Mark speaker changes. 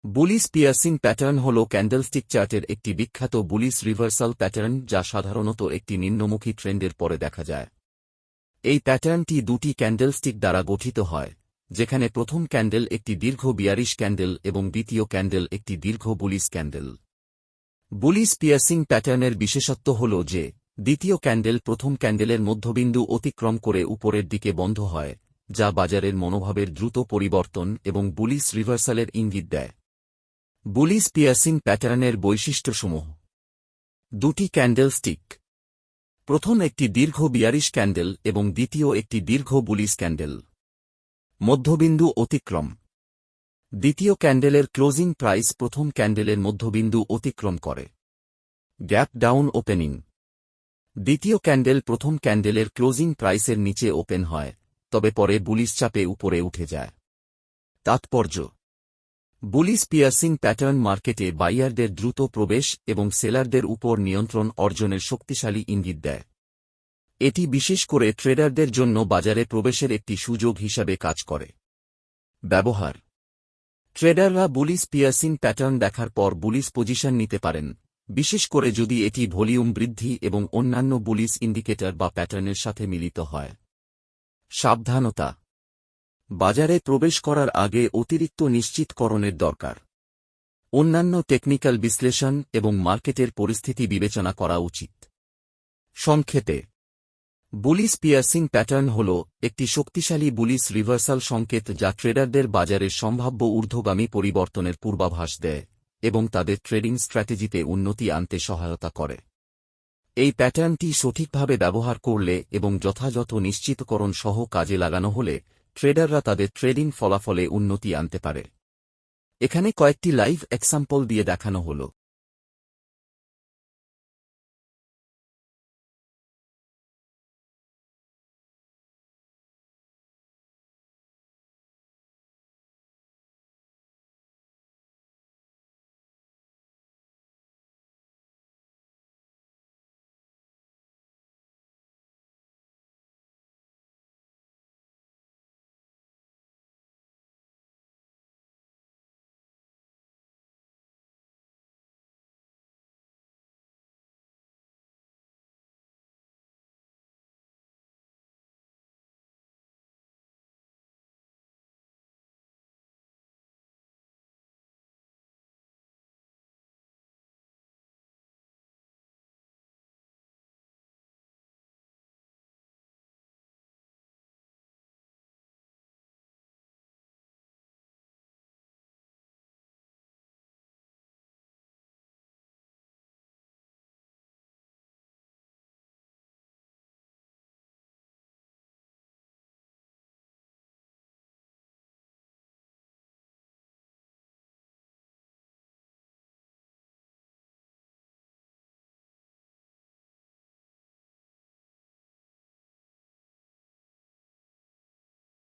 Speaker 1: Bullish piercing pattern হল candlestick চার্টের একটি বিখ্যাত বুলিশ রিভার্সাল প্যাটার্ন যা সাধারণত একটি নিম্নমুখী ট্রেন্ডের পরে দেখা যায়। এই প্যাটার্নটি দুটি ক্যান্ডেলস্টিক দ্বারা গঠিত হয়, যেখানে প্রথম ক্যান্ডেল একটি দীর্ঘ বিয়ারিশ ক্যান্ডেল এবং দ্বিতীয় ক্যান্ডেল একটি দীর্ঘ বুলিশ ক্যান্ডেল। বুলিশ পিয়ার্সিং প্যাটার্নের বিশেষত্ব হল যে দ্বিতীয় ক্যান্ডেল প্রথম ক্যান্ডেলের মধ্যবিন্দু অতিক্রম করে উপরের দিকে বন্ধ হয়, যা বাজারের মনোভাবের দ্রুত পরিবর্তন এবং বুলিশ রিভার্সালের ইঙ্গিত দেয়। বুলিশ পিয়ার্সিং প্যাটার্নের বৈশিষ্ট্যসমূহ: দুটি ক্যান্ডেলস্টিক, প্রথম একটি দীর্ঘ বিয়ারিশ ক্যান্ডেল এবং দ্বিতীয় একটি দীর্ঘ বুলিশ ক্যান্ডেল। মধ্যবিন্দু অতিক্রম: দ্বিতীয় ক্যান্ডেলের ক্লোজিং প্রাইস প্রথম ক্যান্ডেলের মধ্যবিন্দু অতিক্রম করে। গ্যাপ ডাউন ওপেনিং: দ্বিতীয় ক্যান্ডেল প্রথম ক্যান্ডেলের ক্লোজিং প্রাইসের নিচে ওপেন হয়, তবে পরে বুলিশ চাপে উপরে উঠে যায়। তাৎপর্য: বুলিশ পিয়ার্সিং প্যাটার্ন মার্কেটে বাইয়ারদের দ্রুত প্রবেশ এবং সেলারদের উপর নিয়ন্ত্রণ অর্জনের শক্তিশালী ইঙ্গিত দেয়। এটি বিশেষ করে ট্রেডারদের জন্য বাজারে প্রবেশের একটি সুযোগ হিসাবে কাজ করে। ব্যবহার: ট্রেডাররা বুলিশ পিয়ার্সিং প্যাটার্ন দেখার পর বুলিশ পজিশন নিতে পারেন, বিশেষ করে যদি এটি ভলিউম বৃদ্ধি এবং অন্যান্য বুলিশ ইন্ডিকেটর বা প্যাটার্নের সাথে মিলিত হয়। সাবধানতা: বাজারে প্রবেশ করার আগে অতিরিক্ত নিশ্চিতকরণের দরকার। অন্যান্য টেকনিক্যাল বিশ্লেষণ এবং মার্কেটের পরিস্থিতি বিবেচনা করা উচিত। সংক্ষেপে, বুলিশ পিয়ার্সিং প্যাটার্ন হল একটি শক্তিশালী বুলিশ রিভার্সাল সংকেত যা ট্রেডারদের বাজারের সম্ভাব্য ঊর্ধ্বগামী পরিবর্তনের পূর্বাভাস দেয় এবং তাদের ট্রেডিং স্ট্র্যাটেজিতে উন্নতি আনতে সহায়তা করে। এই প্যাটার্নটি সঠিকভাবে ব্যবহার করলে এবং যথাযথ নিশ্চিতকরণ সহ কাজে লাগানো হলে ট্রেডাররা তাদের ট্রেডিং ফলাফলে উন্নতি আনতে পারে। এখানে কয়েকটি লাইভ এক্সাম্পল দিয়ে দেখানো হল।